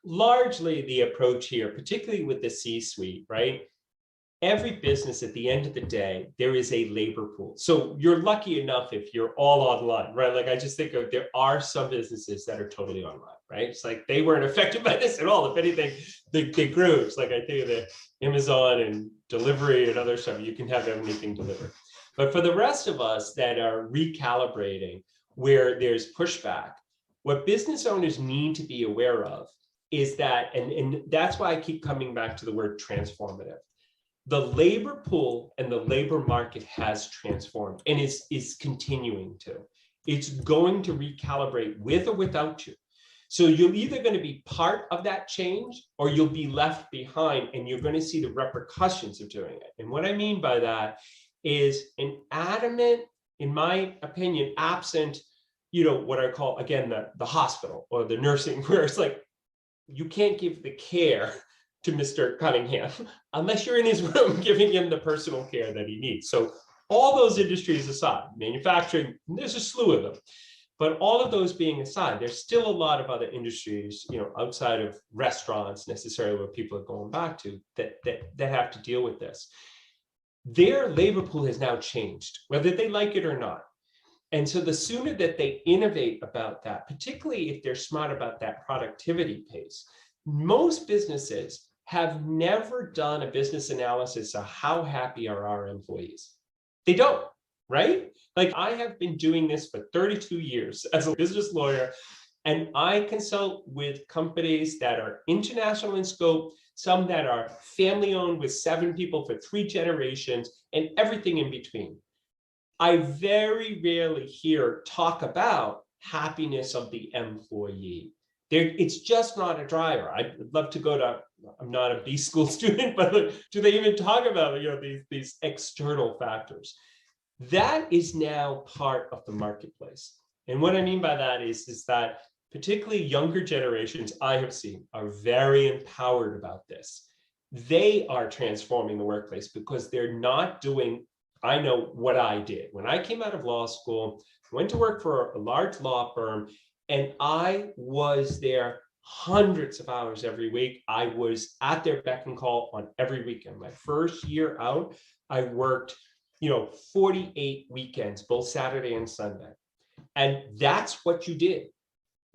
Largely the approach here, particularly with the C-suite, right? Every business at the end of the day, there is a labor pool. So you're lucky enough if you're all online, right? Like I just think of, there are some businesses that are totally online, right? It's like they weren't affected by this at all. If anything, they grew. It's like I think of the Amazon and delivery and other stuff, you can have anything delivered. But for the rest of us that are recalibrating where there's pushback, what business owners need to be aware of is that, and that's why I keep coming back to the word transformative. The labor pool and the labor market has transformed and is continuing to. It's going to recalibrate with or without you. So you're either going to be part of that change or you'll be left behind, and you're going to see the repercussions of doing it. And what I mean by that is an adamant, in my opinion, absent, what I call, again, the hospital or the nursing, where it's like, you can't give the care to Mr. Cunningham unless you're in his room giving him the personal care that he needs. So all those industries aside, manufacturing, there's a slew of them, but all of those being aside, there's still a lot of other industries, outside of restaurants necessarily, where people are going back to that have to deal with this. Their labor pool has now changed, whether they like it or not. And so the sooner that they innovate about that, particularly if they're smart about that productivity pace, most businesses have never done a business analysis of how happy are our employees. They don't, right? Like I have been doing this for 32 years as a business lawyer, and I consult with companies that are international in scope, some that are family owned with 7 people for 3 generations, and everything in between. I very rarely hear talk about happiness of the employee. It's just not a driver. I'd love to go to, I'm not a B school student, but do they even talk about these external factors? That is now part of the marketplace. And what I mean by that is that particularly younger generations I have seen are very empowered about this. They are transforming the workplace because they're not doing, I know what I did. When I came out of law school, I went to work for a large law firm, and I was there hundreds of hours every week. I was at their beck and call on every weekend. My first year out, I worked, 48 weekends, both Saturday and Sunday. And that's what you did.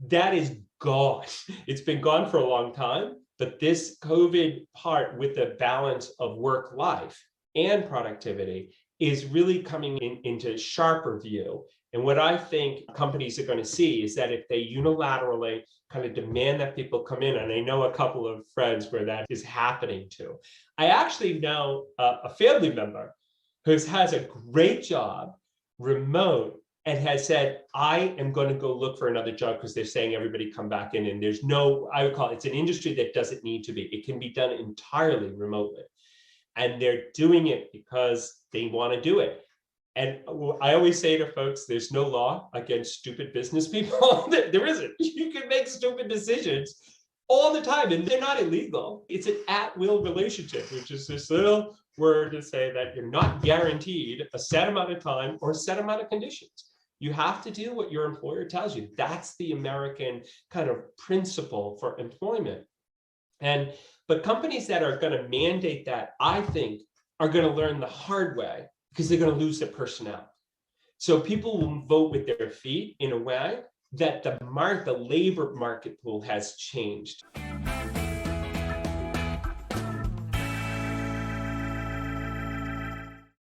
That is gone. It's been gone for a long time, but this COVID part with the balance of work life and productivity is really coming into sharper view. And what I think companies are going to see is that if they unilaterally kind of demand that people come in, and I know a couple of friends where that is happening too. I actually know a family member who has a great job, remote, and has said, I am going to go look for another job because they're saying everybody come back in, and there's no, I would call it, it's an industry that doesn't need to be. It can be done entirely remotely. And they're doing it because they want to do it. And I always say to folks, there's no law against stupid business people. There isn't. You can make stupid decisions all the time, and they're not illegal. It's an at-will relationship, which is this little word to say that you're not guaranteed a set amount of time or a set amount of conditions. You have to do what your employer tells you. That's the American kind of principle for employment. But companies that are going to mandate that, I think, are going to learn the hard way because they're going to lose their personnel. So people will vote with their feet in a way that the labor market pool has changed.